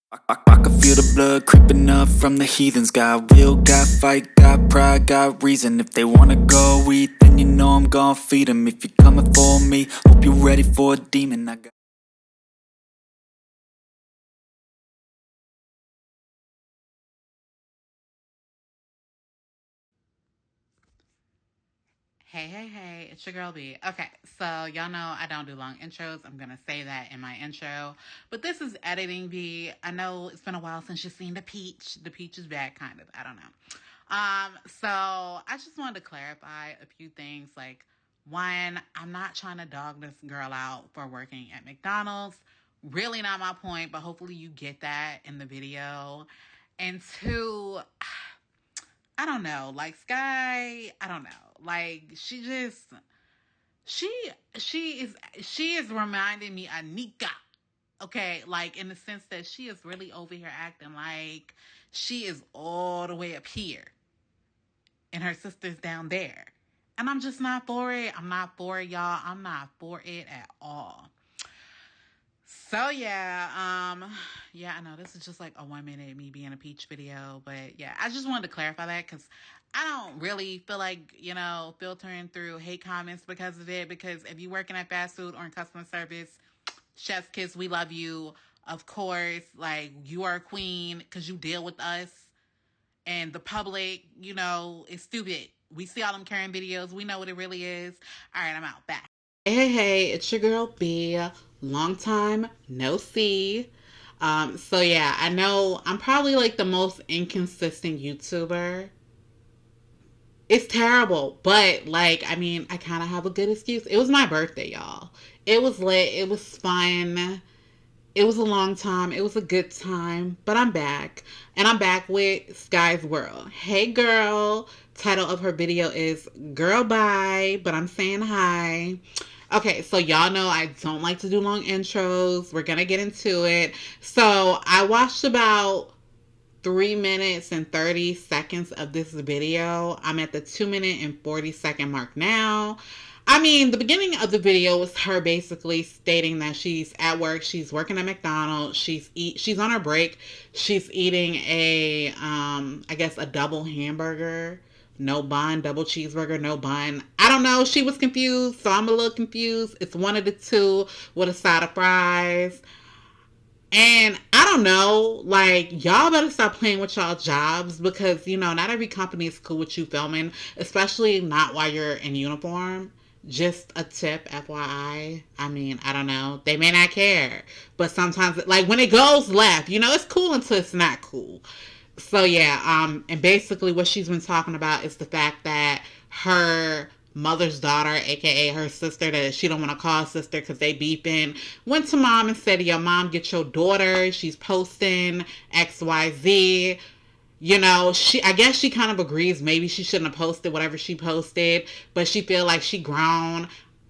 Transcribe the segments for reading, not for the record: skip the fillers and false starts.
I can feel the blood creeping up from the heathens. Got will, got fight, got pride, got reason. If they wanna go eat, then you know I'm gon' feed them. If you're coming for me, hope you're ready for a demon. Hey, it's your girl B. Okay, so y'all know I don't do long intros. I'm gonna say that in my intro. But this is editing B. I know it's been a while since you've seen the peach. The peach is back, kind of. I don't know. So I just wanted to clarify a few things. Like, one, I'm not trying to dog this girl out for working at McDonald's. Really not my point, but hopefully you get that in the video. And two, I don't know. Like Skye, I don't know. Like she she is reminding me of Nika. Okay, like in the sense that she is really over here acting like she is all the way up here and her sister's down there. And I'm just not for it. I'm not for it, y'all. I'm not for it at all. So yeah, I know this is just like a 1 minute me being a peach video, but yeah, I just wanted to clarify that because I don't really feel like, filtering through hate comments because of it. Because if you're working at fast food or in customer service, chef's kiss, we love you. Of course, like you are a queen because you deal with us and the public, is stupid. We see all them Karen videos. We know what it really is. All right, I'm out. Bye. Hey, it's your girl B. Long time no see. So yeah, I know I'm probably like the most inconsistent YouTuber. It's terrible, but like, I mean, I kind of have a good excuse. It was my birthday, y'all. It was lit. It was fun. It was a long time. It was a good time, but I'm back. And I'm back with Skye's World. Hey girl. Title of her video is Girl Bye, but I'm saying hi. Okay, so y'all know I don't like to do long intros. We're gonna get into it. So I watched about 3 minutes and 30 seconds of this video. I'm at the 2 minute and 40 second mark now. I mean, the beginning of the video was her basically stating that she's at work. She's working at McDonald's. She's on her break. She's eating I guess a double hamburger, no bun, double cheeseburger, no bun. I don't know. She was confused, so I'm a little confused. It's one of the two with a side of fries. And I don't know, like, y'all better stop playing with y'all jobs because, not every company is cool with you filming, especially not while you're in uniform. Just a tip, FYI. I mean, I don't know. They may not care. But sometimes, like, when it goes left, it's cool until it's not cool. So, yeah, and basically what she's been talking about is the fact that her mother's daughter, aka her sister that she don't want to call sister because they beefing, went to mom and said, "Yo, mom, get your daughter. She's posting XYZ." I guess she kind of agrees maybe she shouldn't have posted whatever she posted, but she feel like she grown.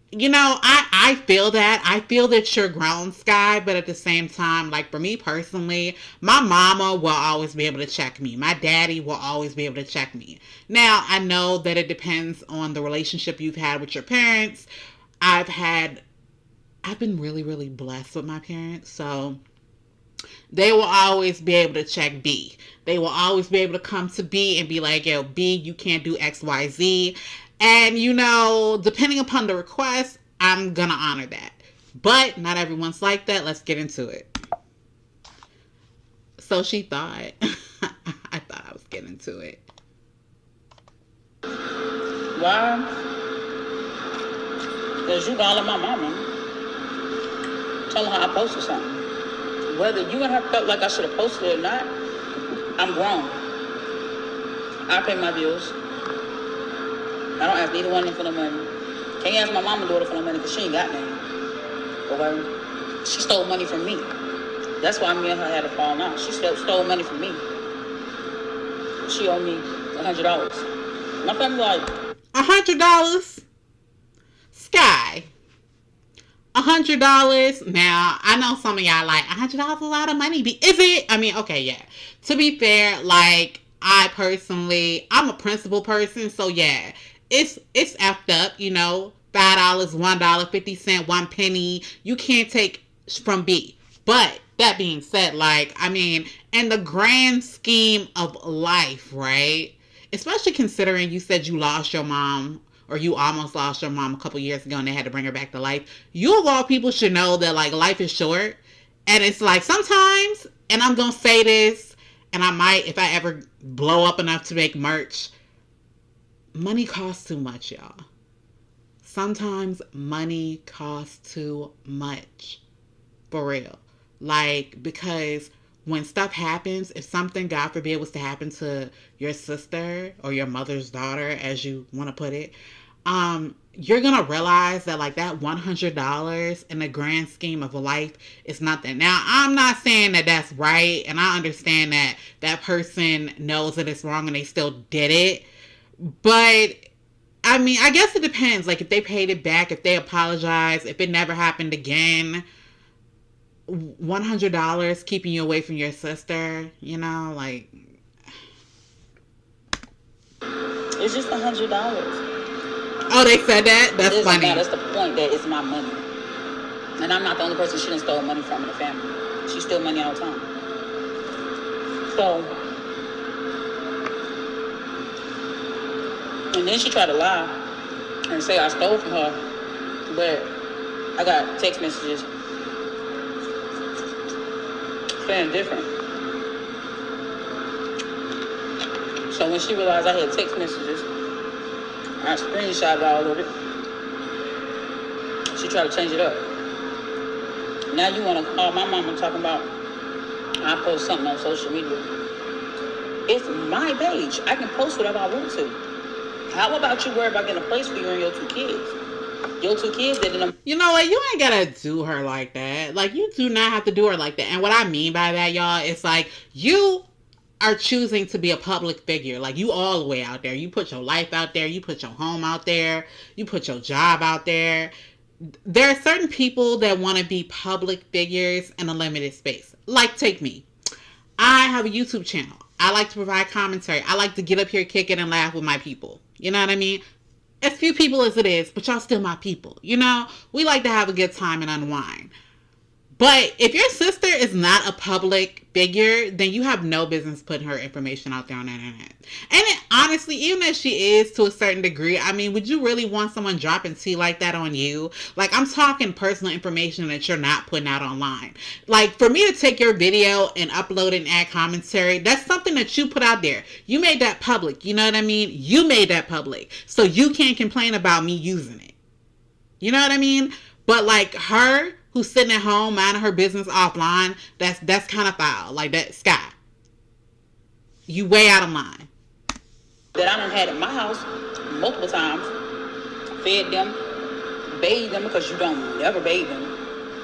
I feel that. I feel that you're grown, Skye, but at the same time, like for me personally, my mama will always be able to check me. My daddy will always be able to check me. Now, I know that it depends on the relationship you've had with your parents. I've had, I've been really, really blessed with my parents, so they will always be able to check B. They will always be able to come to B and be like, yo, B, you can't do XYZ. And, depending upon the request, I'm going to honor that. But not everyone's like that. Let's get into it. So she thought, I thought I was getting to it. Why? Because you calling my mama. Telling her I posted something. Whether you and her felt like I should have posted it or not, I'm grown. I pay my bills. I don't ask neither one of them for no money. Can't ask my mama daughter for no money because she ain't got none. Okay? She stole money from me. That's why me and her had a fall out. She stole money from me. She owed me $100. My family like, $100? Skye. $100. Now, I know some of y'all like $100 a lot of money. Is it? I mean, okay, yeah. To be fair, like I'm a principal person, so yeah, it's effed up. $5, $1.50, 1 penny. You can't take from B. But that being said, like, I mean, in the grand scheme of life, right? Especially considering you said you lost your mom or you almost lost your mom a couple years ago and they had to bring her back to life. You of all people should know that like life is short. And it's like sometimes, and I'm going to say this, and I might, if I ever blow up enough to make merch, money costs too much, y'all. Sometimes money costs too much. For real. Like, because when stuff happens, if something, God forbid, was to happen to your sister or your mother's daughter, as you want to put it, you're going to realize that, like, that $100 in the grand scheme of life is nothing. Now, I'm not saying that that's right, and I understand that that person knows that it's wrong and they still did it, but I mean, I guess it depends. Like, if they paid it back, if they apologized, if it never happened again, $100 keeping you away from your sister, you know, like, It's just $100. oh, they said that? That's funny. That's the point, that it's my money. And I'm not the only person she done stole money from in the family. She steal money all the time. So, and then she tried to lie and say I stole from her. But I got text messages saying different. So when she realized I had text messages, I screenshotted all of it. She tried to change it up. Now you want to call my mama talking about I post something on social media. It's my page. I can post whatever I want to. How about you worry about getting a place for you and your two kids? Your two kids that didn't. You know what? You ain't gotta do her like that. Like, you do not have to do her like that. And what I mean by that, y'all, it's like you are choosing to be a public figure. Like, you all the way out there. You put your life out there. You put your home out there. You put your job out there. There are certain people that want to be public figures in a limited space. Like, take me. I have a YouTube channel. I like to provide commentary. I like to get up here, kick it, and laugh with my people. You know what I mean? As few people as it is, but y'all still my people. You know? We like to have a good time and unwind. But if your sister is not a public figure, then you have no business putting her information out there on the internet. And honestly, even if she is to a certain degree, I mean, would you really want someone dropping tea like that on you? Like, I'm talking personal information that you're not putting out online. Like, for me to take your video and upload it and add commentary, that's something that you put out there. You made that public. You know what I mean? You made that public. So you can't complain about me using it. You know what I mean? But like her, who's sitting at home minding her business offline, that's kind of foul. Like, that, Skye, you way out of line. That I done had at my house multiple times. Fed them, bathed them, because you don't never bathe them.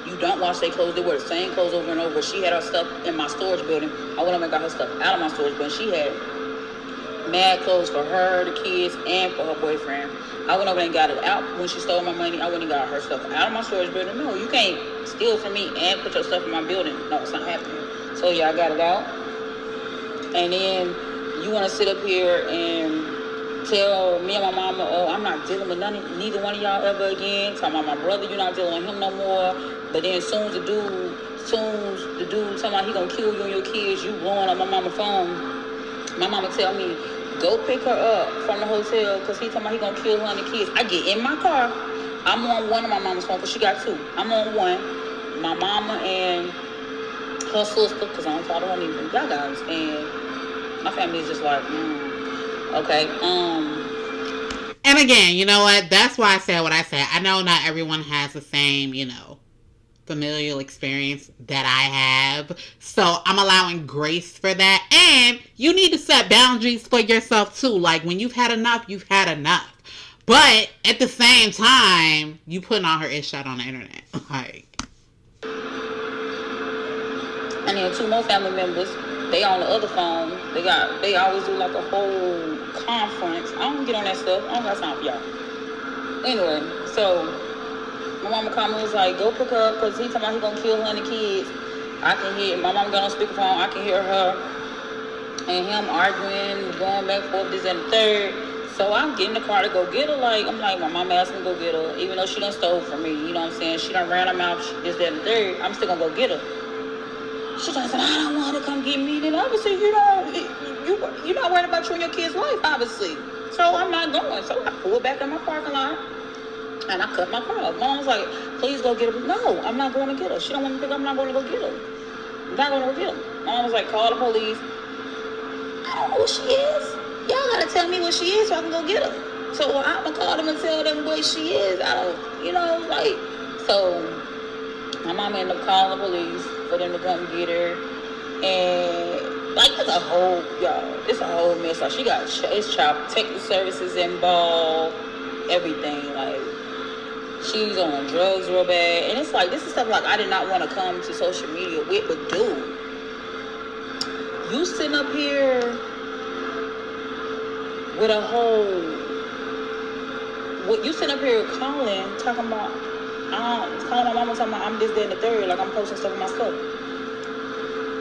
You don't wash their clothes. They wear the same clothes over and over. She had her stuff in my storage building. I went up and got her stuff out of my storage building. She had mad clothes for her, the kids, and for her boyfriend. I went over and got it out when she stole my money. I went and got her stuff out of my storage building. No, you can't steal from me and put your stuff in my building. No, it's not happening. So yeah, I got it out. And then you want to sit up here and tell me and my mama, oh, I'm not dealing with neither one of y'all ever again. Talking about my brother, you're not dealing with him no more. But then as soon as the dude talking about he gonna kill you and your kids, you blowing up my mama's phone. My mama tell me, go pick her up from the hotel because he talking about he gonna kill her and the kids. I get in my car. I'm on one of my mama's phone because she got two. I'm on one. My mama and her sister, because I don't talk to her neither. Y'all gotta understand. My family is just like, okay. And again, you know what? That's why I said what I said. I know not everyone has the same, you know, familial experience that I have. So I'm allowing grace for that. And you need to set boundaries for yourself too. Like, when you've had enough, you've had enough. But at the same time, you putting all her ish out on the internet. Like, and then two more family members, they on the other phone. They always do like a whole conference. I don't get on that stuff. I don't got time for y'all. Anyway, so my mama called me and was like, go pick her up because he talking about he gonna kill her and the kids. I can hear, my mama got on speakerphone, I can hear her and him arguing, going back and forth, this and the third. So I'm getting in the car to go get her. Like, I'm like, my mama asked me to go get her, even though she done stole from me. You know what I'm saying? She done ran her mouth, this, that, and the third. I'm still gonna go get her. She just said, I don't want to come get me. Then obviously, you're not worried about you and your kid's life, obviously. So I'm not going. So I pulled back in my parking lot and I cut my car off. Mom was like, please go get her. No, I'm not going to get her. She don't want me to pick up. I'm not going to go get her. I'm not going to go get her. Mom was like, call the police. I don't know who she is. Y'all got to tell me what she is so I can go get her. So I'm going to call them and tell them what she is. I don't, like, so my mom ended up calling the police for them to come get her. And, like, it's a whole mess. Like, it's child protective services involved, everything. Like, she's on drugs real bad. And it's like, this is stuff, like, I did not want to come to social media with, but dude, you sitting up here with a whole, you sitting up here talking about, calling my mama, talking about I'm this, that, and the third, like I'm posting stuff on my stuff.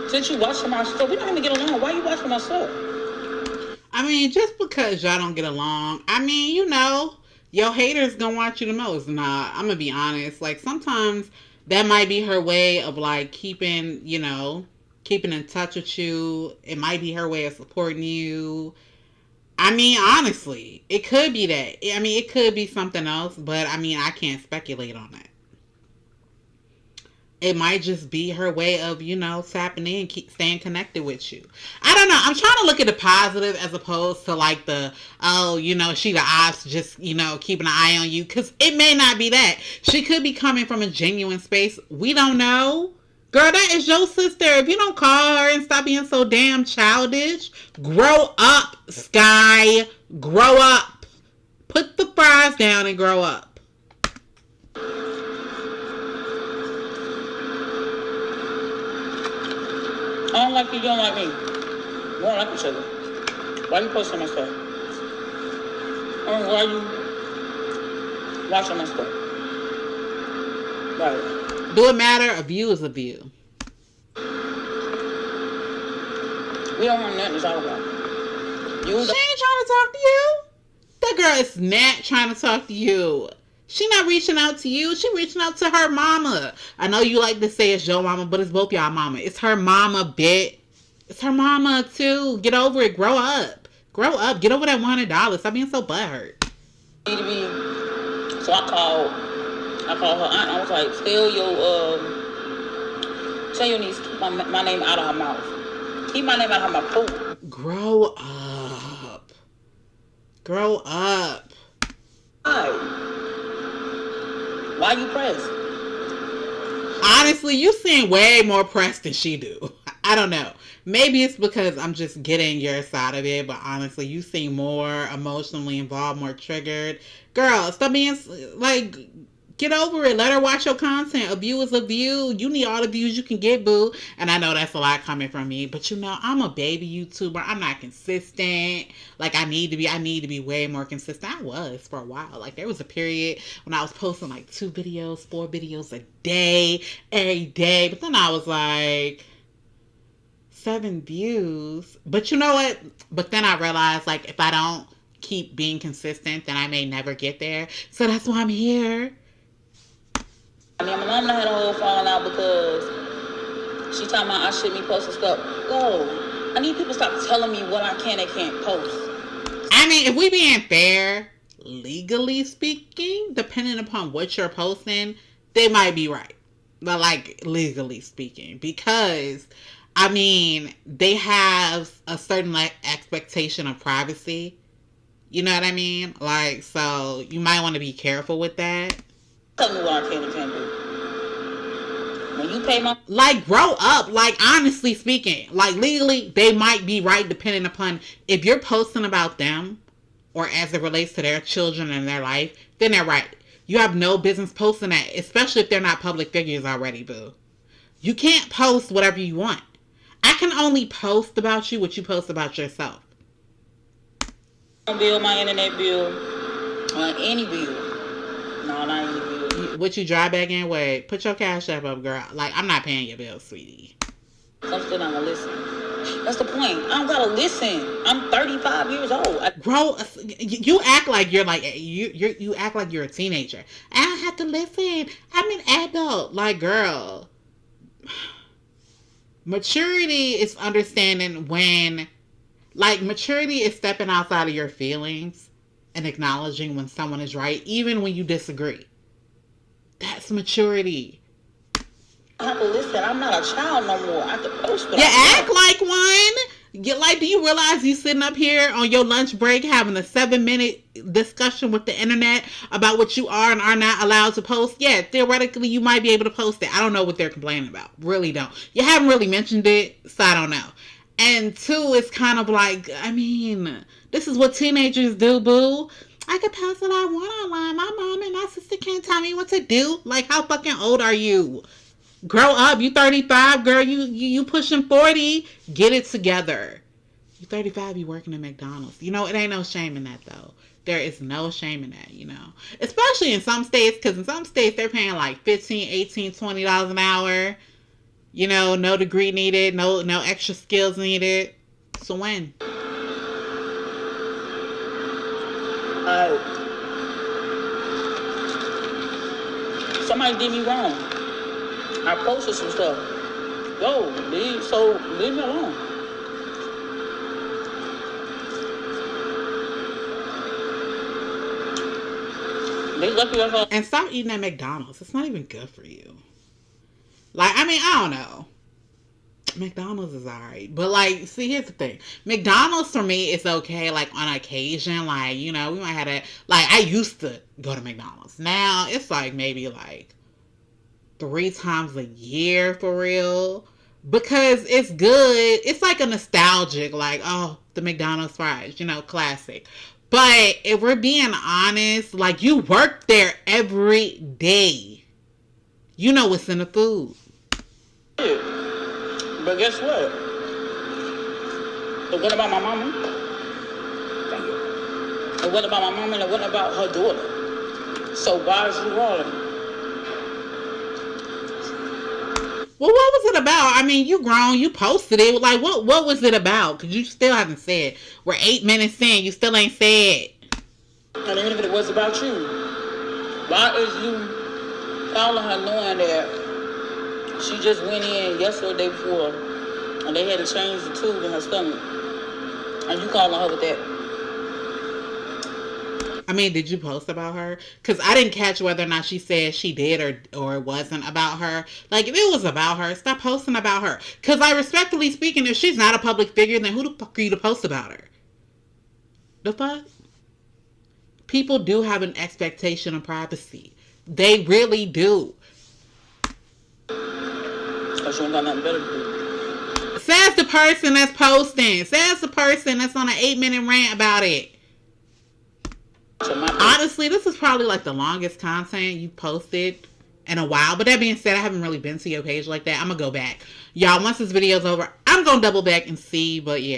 Since you watching my stuff, we don't even get along. Why you watching my stuff? I mean, just because y'all don't get along, I mean, your haters gonna watch you the most. Nah, I'm gonna be honest. Like, sometimes that might be her way of, like, keeping in touch with you. It might be her way of supporting you. I mean, honestly, it could be that. I mean, it could be something else, but I mean, I can't speculate on that. It might just be her way of, tapping in, keep staying connected with you. I don't know. I'm trying to look at the positive as opposed to like she the ops just, keeping an eye on you. Because it may not be that. She could be coming from a genuine space. We don't know. Girl, that is your sister. If you don't call her and stop being so damn childish, grow up, Skye. Grow up. Put the fries down and grow up. I don't like you don't like me. We don't like each other. Why you posting my stuff? Why you watching my stuff? Right. Do it matter? A view is a view. We don't want nothing to talk about. She ain't trying to talk to you. That girl is not trying to talk to you. She not reaching out to you. She reaching out to her mama. I know you like to say it's your mama, but it's both y'all mama. It's her mama, bitch. It's her mama, too. Get over it. Grow up. Grow up. Get over that $100. Stop being so butthurt. So I called her aunt. I was like, tell your niece, keep my name out of her mouth. Keep my name out of her mouth. Grow up. Grow up. Why you pressed? Honestly, you seem way more pressed than she do. I don't know. Maybe it's because I'm just getting your side of it, but honestly, you seem more emotionally involved, more triggered. Girl, stop being, like, get over it. Let her watch your content. A view is a view. You need all the views you can get, boo. And I know that's a lot coming from me, but I'm a baby YouTuber. I'm not consistent. Like, I need to be way more consistent. I was for a while. Like, there was a period when I was posting like 2 videos, 4 videos a day, every day. But then I was like, 7 views. But you know what? But then I realized, like, if I don't keep being consistent, then I may never get there. So that's why I'm here. I mean, my mom had a whole falling out because she talking about I shouldn't be posting stuff. I need people to stop telling me what I can and can't post. I mean, if we being fair, legally speaking, depending upon what you're posting, they might be right. But, like, legally speaking, because, I mean, they have a certain, like, expectation of privacy. You know what I mean? Like, so you might want to be careful with that. Tell me what I can and can't do. When you pay my... Like, grow up. Like, honestly speaking. Like, legally, they might be right depending upon... If you're posting about them, or as it relates to their children and their life, then they're right. You have no business posting that, especially if they're not public figures already, boo. You can't post whatever you want. I can only post about you what you post about yourself. Bill, my internet bill, any bill. No, not any bill. What you drive back in? Wait, put your cash up, girl. Like, I'm not paying your bill, sweetie. I'm still not gonna listen. That's the point. I don't gotta listen. I'm 35 years old. Bro, you act like you're like you act like you're a teenager. I don't have to listen. I'm an adult. Like, girl. Maturity is understanding when, like, maturity is stepping outside of your feelings and acknowledging when someone is right, even when you disagree. That's maturity. I have to listen. I'm not a child no more. I have to post what You I act want. like one. Do you realize you sitting up here on your lunch break having a 7-minute discussion with the internet about what you are and are not allowed to post? Yeah, theoretically you might be able to post it. I don't know what they're complaining about. Really don't. You haven't really mentioned it, so I don't know. And two, it's kind of like, I mean, this is what teenagers do, boo. I can post what I want online. My mom and my sister can't tell me what to do. Like, how fucking old are you? Grow up. You 35, girl. You pushing 40. Get it together. You 35, you working at McDonald's. You know, it ain't no shame in that, though. There is no shame in that, you know. Especially in some states, because in some states they're paying like 15, 18, $20 an hour. You know, no degree needed, no extra skills needed. So when? Somebody did me wrong. I posted some stuff. Leave me alone. They lucky that's And stop eating at McDonald's. It's not even good for you. Like, I mean, I don't know. McDonald's is alright. But, like, see, here's the thing. McDonald's, for me, is okay, like, on occasion. Like, you know, we might have to... Like, I used to go to McDonald's. Now, it's, like, maybe, like, 3 times a year, for real. Because it's good. It's, like, a nostalgic, like, oh, the McDonald's fries. You know, classic. But, if we're being honest, like, you work there every day. You know what's in the food. But guess what? It wasn't about my mama. Thank you. It wasn't about my mama and it wasn't about her daughter. So why is you rolling? Well, what was it about? I mean, you grown, you posted it. Like, what was it about? Because you still haven't said. We're 8 minutes in, you still ain't said. And even if it was about you, why is you calling her knowing that she just went in yesterday before and they had to change the tube in her stomach? And you calling her with that? I mean, did you post about her? Because I didn't catch whether or not she said she did or it wasn't about her. Like, if it was about her, stop posting about her. Because, like, respectfully speaking, if she's not a public figure, then who the fuck are you to post about her? The fuck? People do have an expectation of privacy. They really do. Because you ain't got nothing better to do. Says the person that's posting. Says the person that's on an 8-minute rant about it. Honestly, this is probably like the longest content you posted in a while. But that being said, I haven't really been to your page like that. I'm going to go back. Y'all, once this video's over, I'm going to double back and see. But yeah.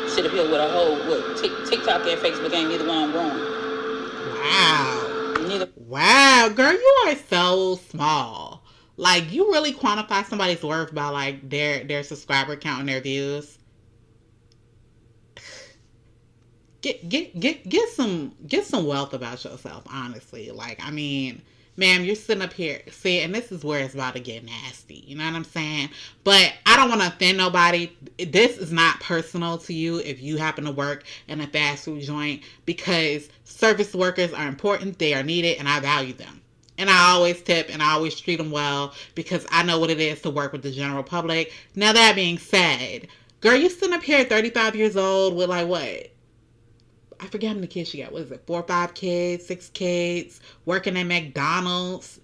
Sit up here with a whole TikTok and Facebook ain't neither one wrong. Wow. Neither. Wow, girl, you are so small. Like, you really quantify somebody's worth by like their subscriber count and their views. Get some wealth about yourself, honestly. Like, I mean, ma'am, you're sitting up here, see, and this is where it's about to get nasty. You know what I'm saying? But I don't want to offend nobody. This is not personal to you if you happen to work in a fast food joint, because service workers are important, they are needed, and I value them. And I always tip and I always treat them well because I know what it is to work with the general public. Now, that being said, girl, you sitting up here at 35 years old with like what? I forget how many kids she got. What is it? 4 or 5 kids, 6 kids, working at McDonald's,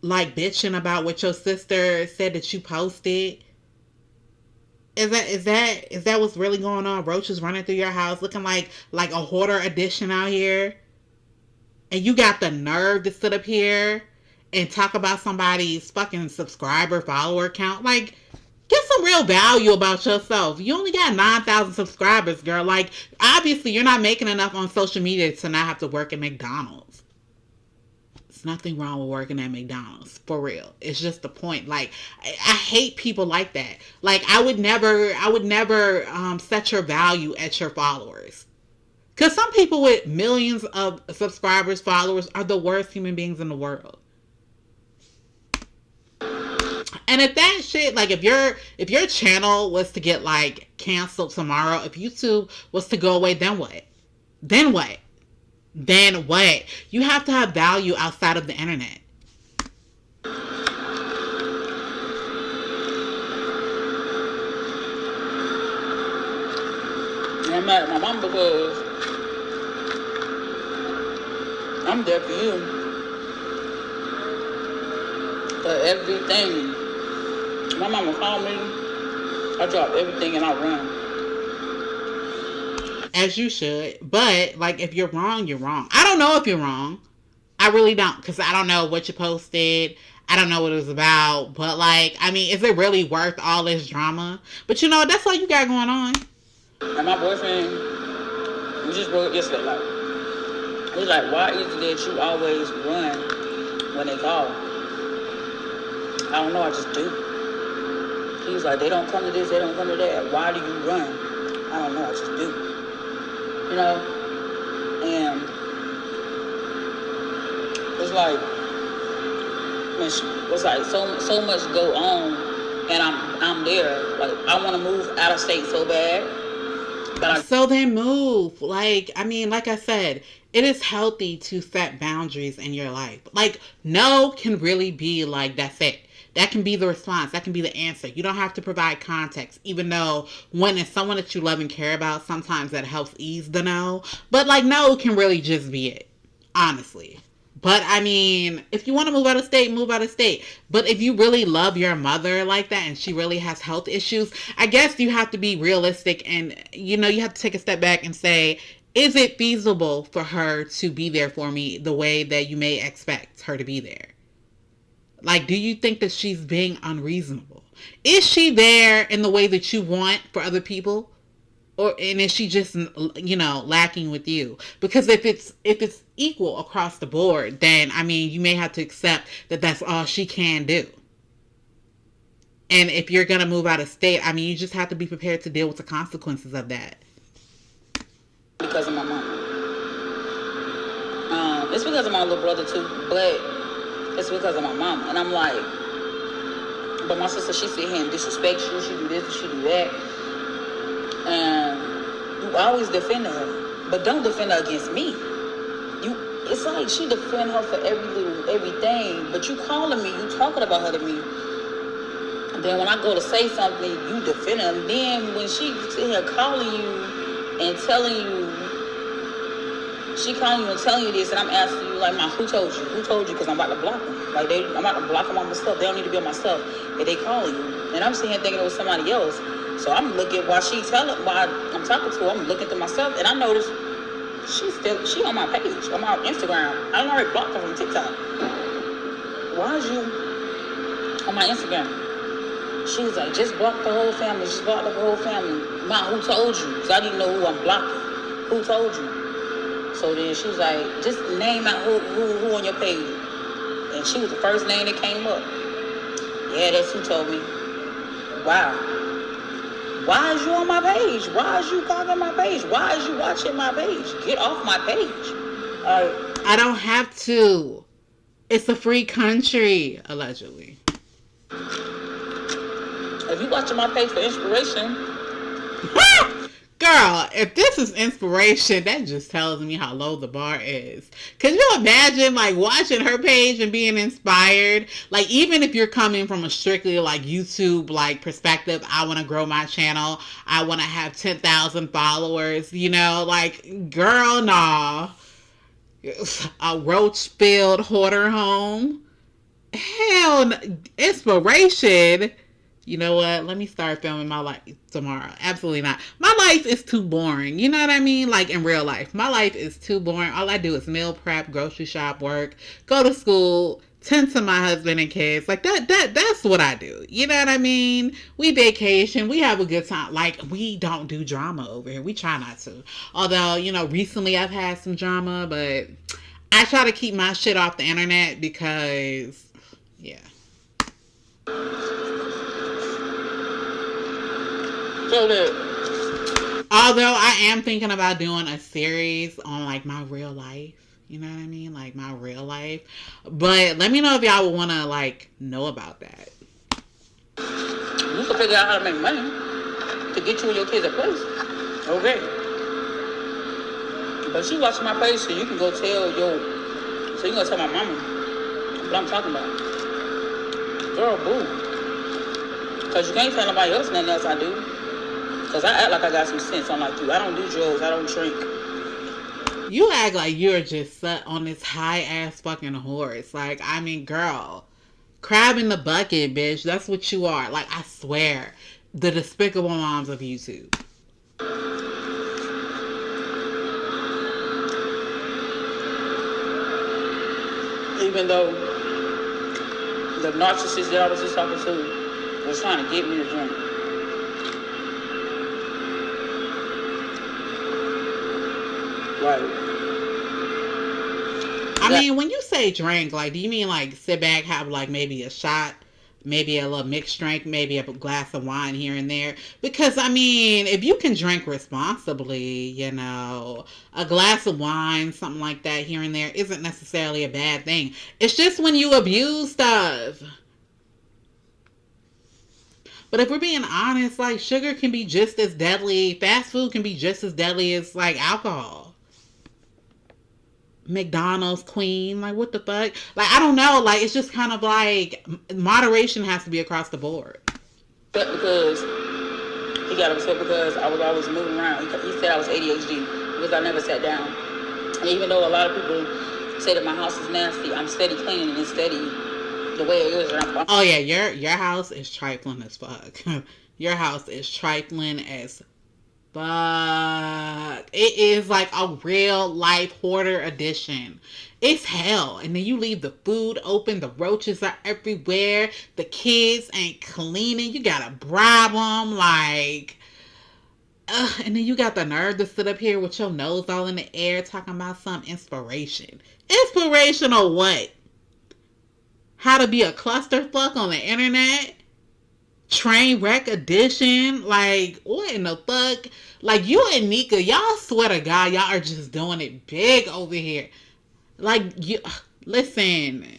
like bitching about what your sister said that you posted. Is that what's really going on? Roaches running through your house looking like a hoarder edition out here? And you got the nerve to sit up here and talk about somebody's fucking subscriber follower count? Like, get some real value about yourself. You only got 9,000 subscribers, girl. Like, obviously, you're not making enough on social media to not have to work at McDonald's. There's nothing wrong with working at McDonald's, for real. It's just the point. Like, I hate people like that. Like, I would never set your value at your followers. Because some people with millions of subscribers, followers, are the worst human beings in the world. And if that shit, like if your channel was to get like canceled tomorrow, if YouTube was to go away, then what? Then what? Then what? You have to have value outside of the internet. I'm mad at my mom because I'm there for you. For everything. My mama called me. I drop everything and I run. As you should. But, like, if you're wrong, you're wrong. I don't know if you're wrong. I really don't. Because I don't know what you posted. I don't know what it was about. But, like, I mean, is it really worth all this drama? But, you know, that's all you got going on. And my boyfriend, we just broke up yesterday. Like, he's like, why is it that you always run when they call? I don't know, I just do. He's like, they don't come to this, they don't come to that. Why do you run? I don't know, I just do. You know? And it's like, it's like so much go on, and I'm there. Like, I want to move out of state so bad. So then move. Like, I mean, like I said, it is healthy to set boundaries in your life. Like, no can really be like, that's it. That can be the response. That can be the answer. You don't have to provide context, even though when it's someone that you love and care about, sometimes that helps ease the no. But, like, no can really just be it, honestly. But, I mean, if you want to move out of state, move out of state. But if you really love your mother like that and she really has health issues, I guess you have to be realistic and, you know, you have to take a step back and say, is it feasible for her to be there for me the way that you may expect her to be there? Like, do you think that she's being unreasonable? Is she there in the way that you want for other people? And is she just, you know, lacking with you? Because if it's equal across the board, then, I mean, you may have to accept that that's all she can do. And if you're going to move out of state, I mean, you just have to be prepared to deal with the consequences of that. Because of my mom. It's because of my little brother too, but it's because of my mom. And I'm like, but my sister, she sit here and disrespect you, she do this and she do that. And you always defend her, but don't defend her against me. It's like she defend her for everything, but you calling me, you talking about her to me. And then when I go to say something, you defend her. And then when she sit here calling you and telling you, she calling you and telling you this, and I'm asking you, like, who told you? Who told you? Because I'm about to block them. Like, I'm about to block them on my stuff. They don't need to be on my stuff. And they calling you. And I'm sitting here thinking it was somebody else. So I'm looking while I'm talking to her, I'm looking through myself, and I noticed she on my page, on my Instagram. I don't already blocked her from TikTok. Why is you on my Instagram? She was like, just block the whole family. Just block the whole family. Ma, who told you? Because I didn't know who I'm blocking. Who told you? So then she was like, just name out who on your page. And she was the first name that came up. Yeah, that's who told me. Wow. Why is you on my page? Why is you calling my page? Why is you watching my page? Get off my page. I don't have to. It's a free country, allegedly. If you watching my page for inspiration... Girl, if this is inspiration, that just tells me how low the bar is. Could you imagine, like, watching her page and being inspired? Like, even if you're coming from a strictly, like, YouTube, like, perspective, I want to grow my channel. I want to have 10,000 followers, you know? Like, girl, nah. A roach-filled hoarder home? Hell, inspiration... You know what? Let me start filming my life tomorrow. Absolutely not. My life is too boring. You know what I mean? Like in real life. My life is too boring. All I do is meal prep, grocery shop, work, go to school, tend to my husband and kids. Like that's what I do. You know what I mean? We vacation. We have a good time. Like, we don't do drama over here. We try not to. Although, you know, recently I've had some drama, but I try to keep my shit off the internet because, yeah. Although I am thinking about doing a series on, like, my real life. You know what I mean? Like, my real life. But let me know if y'all would want to, like, know about that. can figure out how to make money to get you and your kids a place. Okay. But you watch my page, so you can go tell so you can go tell my mama what I'm talking about. Girl, boo. Because you can't tell nobody else nothing else I do. Because I act like I got some sense, unlike you. I don't do drugs, I don't drink. You act like you're just set on this high ass fucking horse. Like, I mean, girl, crab in the bucket, bitch. That's what you are. Like, I swear, the despicable moms of YouTube. Even though the narcissist that I was just talking to was trying to get me to drink. Right. I mean, when you say drink, like, do you mean like sit back, have like maybe a shot, maybe a little mixed drink, maybe a glass of wine here and there? Because, I mean, if you can drink responsibly, you know, a glass of wine, something like that here and there isn't necessarily a bad thing. It's just when you abuse stuff. But if we're being honest, like, sugar can be just as deadly. Fast food can be just as deadly as, like, alcohol. McDonald's queen, like, what the fuck? Like, I don't know. Like, it's just kind of like moderation has to be across the board. But because he got upset because I was always moving around. He said I was ADHD because I never sat down. And even though a lot of people say that my house is nasty, I'm steady cleaning and it's steady the way it is. Oh yeah, your house is trifling as fuck. Your house is trifling as fuck. It is like a real life hoarder edition. It's hell. And then you leave the food open. The roaches are everywhere. The kids ain't cleaning. You gotta bribe them. Like, and then you got the nerve to sit up here with your nose all in the air talking about some inspiration. Inspirational what? How to be a clusterfuck on the internet? Train wreck edition? Like, what in the fuck? Like, you and Nika, y'all swear to God, y'all are just doing it big over here. Like, you, listen,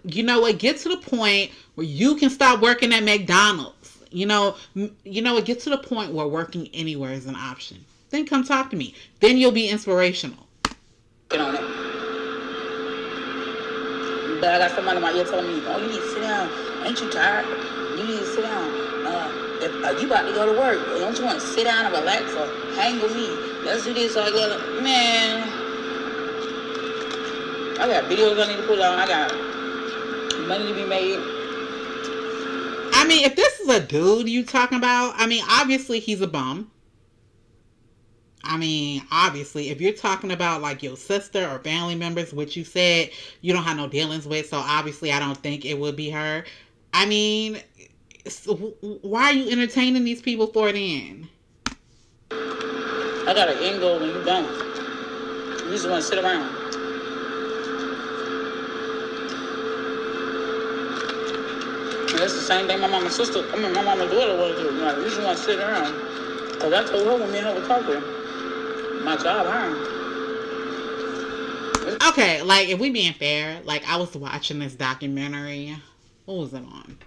you know what? Get to the point where you can stop working at McDonald's. You know what? Get to the point where working anywhere is an option. Then come talk to me. Then you'll be inspirational. Get on it. But I got somebody in my ear telling me, oh, you need to sit down. Ain't you tired? You need to sit down. If you about to go to work, don't you want to sit down and relax or hang with me? Let's do this. So I go, man, I got videos I need to put on. I got money to be made. I mean, if this is a dude you talking about, I mean, obviously he's a bum. I mean, obviously, if you're talking about like your sister or family members, which you said you don't have no dealings with, so obviously I don't think it would be her. I mean, so why are you entertaining these people for then? I got an end goal and you don't. You just want to sit around. And that's the same thing my mama's daughter wanted to do. Like, you just want to sit around. Because I told her when me and her were talking, my job hiring. Okay, like, if we being fair, like, I was watching this documentary. What was it on?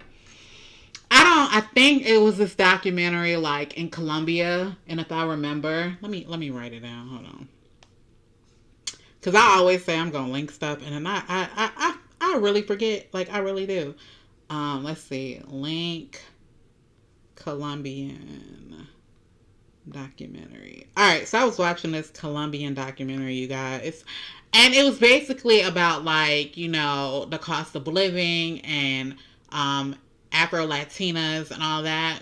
I think it was this documentary, like, in Colombia. And if I remember, let me write it down. Hold on. Because I always say I'm going to link stuff. And then I really forget. Like, I really do. Let's see. Link Colombian documentary. Alright, so I was watching this Colombian documentary, you guys. And it was basically about, like, you know, the cost of living and Afro-Latinas and all that.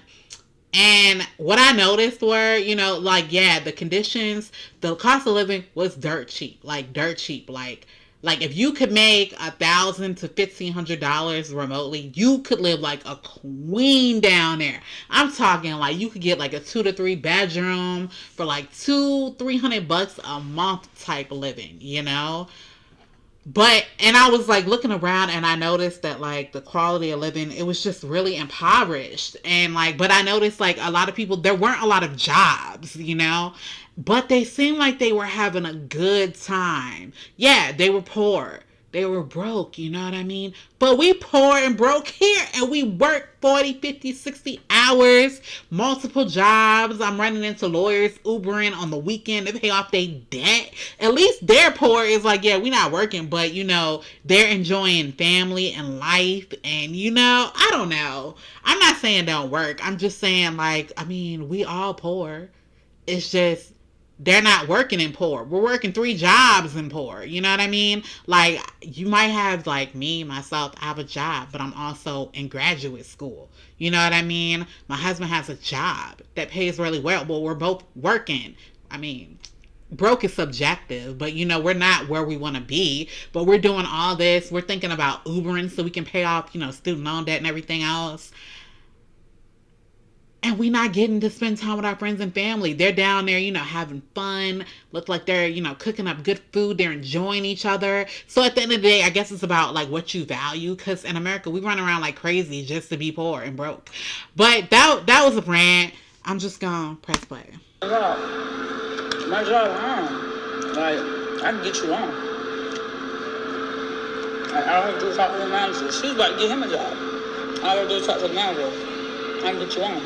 And what I noticed were, you know, like, yeah, the conditions, the cost of living was dirt cheap. Like, dirt cheap. Like if you could make $1,000 to $1,500 remotely, you could live like a queen down there. I'm talking like you could get like a 2 to 3 bedroom for like $200-300 a month type living, you know. But, and I was like looking around and I noticed that like the quality of living, it was just really impoverished. And like, but I noticed like a lot of people, there weren't a lot of jobs, you know, but they seemed like they were having a good time. Yeah, they were poor. They were broke, you know what I mean? But we poor and broke here, and we work 40, 50, 60 hours, multiple jobs. I'm running into lawyers, Ubering on the weekend to pay off their debt. At least their poor is like, yeah, we not working, but, you know, they're enjoying family and life. And, you know, I don't know. I'm not saying don't work. I'm just saying, like, I mean, we all poor. It's just they're not working in poor. We're working 3 jobs in poor. You know what I mean? Like, you might have, like me, myself, I have a job, but I'm also in graduate school. You know what I mean? My husband has a job that pays really well, but we're both working. I mean, broke is subjective, but you know, we're not where we want to be, but we're doing all this. We're thinking about Ubering so we can pay off, you know, student loan debt and everything else. And we not getting to spend time with our friends and family. They're down there, you know, having fun. Look like they're, you know, cooking up good food. They're enjoying each other. So at the end of the day, I guess it's about like what you value. Because in America, we run around like crazy just to be poor and broke. But that was a rant. I'm just gonna press play. My job, like, I can get you on. Like, all I have to do is talk to the manager. She's about to get him a job. All I have to do is talk to the manager. I can get you on.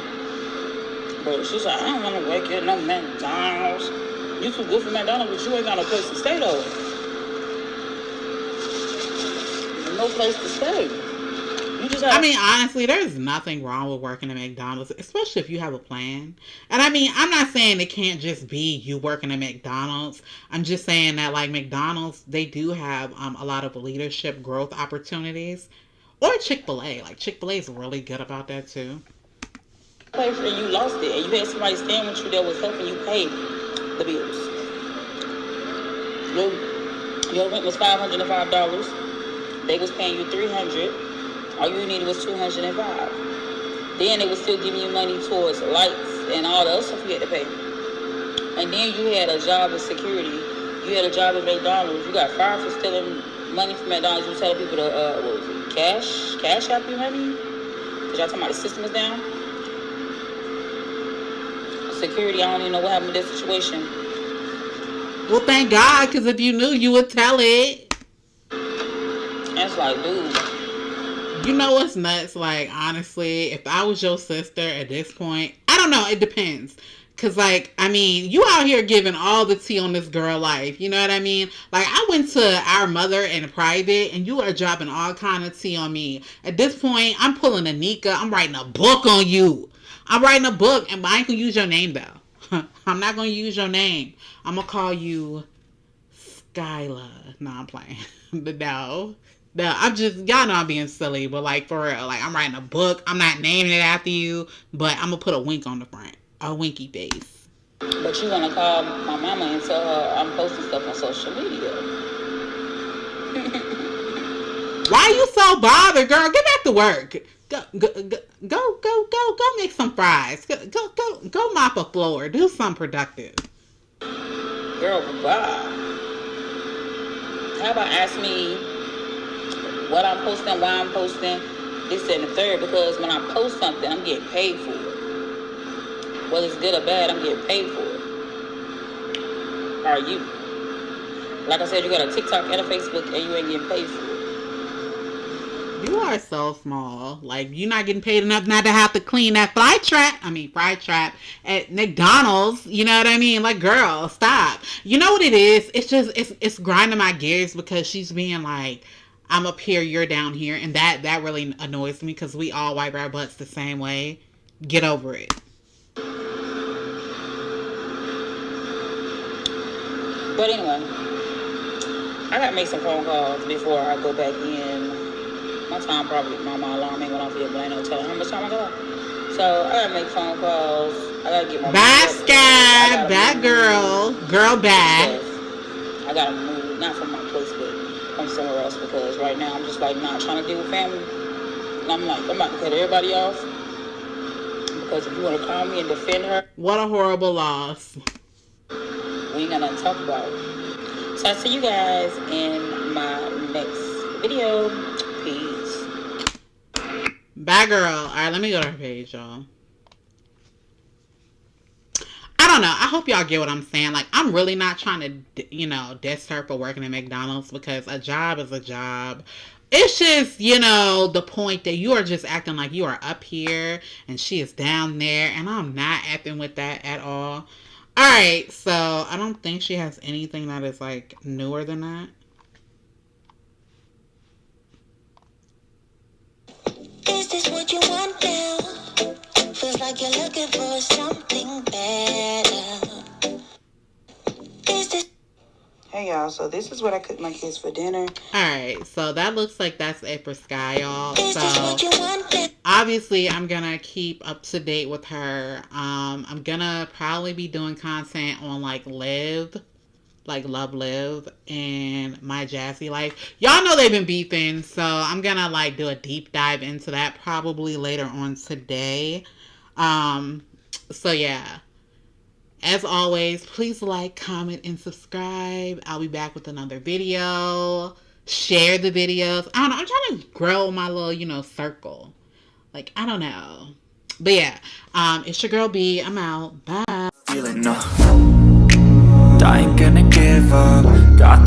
But she's like, I don't want to work at no McDonald's. You too good for McDonald's, but you ain't got no place to stay though. No place to stay. You just have... I mean, honestly, there's nothing wrong with working at McDonald's, especially if you have a plan. And I mean, I'm not saying it can't just be you working at McDonald's. I'm just saying that, like, McDonald's, they do have a lot of leadership growth opportunities. Or Chick-fil-A. Like, Chick-fil-A is really good about that, too. Place and you lost it, and you had somebody staying with you that was helping you pay the bills. Your rent was $505. They was paying you $300. All you needed was $205. Then they was still giving you money towards lights and all the other stuff you had to pay. And then you had a job as security. You had a job at McDonald's. You got fired for stealing money from McDonald's. You were telling people to what was it, cash out your money? Cause y'all talking about the system is down. Security, I don't even know what happened to this situation. Well, thank God, because if you knew, you would tell it. That's like, dude. You know what's nuts? Like, honestly, if I was your sister at this point, I don't know, it depends. Because, like, I mean, you out here giving all the tea on this girl life. You know what I mean? Like, I went to our mother in private, and you are dropping all kind of tea on me. At this point, I'm pulling a Nika. I'm writing a book on you. I'm writing a book, and I ain't going to use your name, though. I'm not going to use your name. I'm going to call you Skyla. No, I'm playing. But no, I'm just, y'all know I'm being silly, but, like, for real. Like, I'm writing a book. I'm not naming it after you, but I'm going to put a wink on the front. A winky face. But you want to call my mama and tell her I'm posting stuff on social media. Why you so bothered, girl? Get back to work. Go make some fries. Go mop a floor. Do something productive. Girl, bye. How about ask me what I'm posting, why I'm posting, this and the third? Because when I post something, I'm getting paid for it. Whether it's good or bad, I'm getting paid for it. Are you? Like I said, you got a TikTok and a Facebook, and you ain't getting paid for it. You are so small. Like, you're not getting paid enough not to have to clean that fry trap at McDonald's. You know what I mean? Like, girl, stop. You know what it is? It's just, it's grinding my gears because she's being like, I'm up here, you're down here. And that really annoys me because we all wipe our butts the same way. Get over it. But anyway, I gotta make some phone calls before I go back in. My alarm ain't going off yet, but I ain't no telling how much time I got. So I gotta make phone calls. I gotta get my bye, Sky. Bye, girl. Girl, bye. I gotta move, not from my place, but from somewhere else, because right now I'm just like not trying to deal with family. And I'm like, I'm about to cut everybody off. Because if you want to call me and defend her, what a horrible loss. We ain't got nothing to talk about. So I'll see you guys in my next video. Peace. Bye, girl. All right, let me go to her page, y'all. I don't know. I hope y'all get what I'm saying. Like, I'm really not trying to, diss her for working at McDonald's, because a job is a job. It's just, the point that you are just acting like you are up here and she is down there, and I'm not acting with that at all. Alright, so I don't think she has anything that is like newer than that. Is this what you want now? Feels like you're looking for something better. Is this... Hey y'all, so this is what I cooked my kids for dinner. Alright, so that looks like that's it for Skye, y'all. So obviously I'm gonna keep up to date with her. I'm gonna probably be doing content on like Love Live and My Jazzy Life. Y'all know they've been beefing, so I'm gonna like do a deep dive into that probably later on today. So yeah. As always, please like, comment, and subscribe. I'll be back with another video. Share the videos. I don't know. I'm trying to grow my little, circle. Like, I don't know. But yeah, it's your girl B. I'm out. Bye. Feeling no, I ain't gonna give up. Got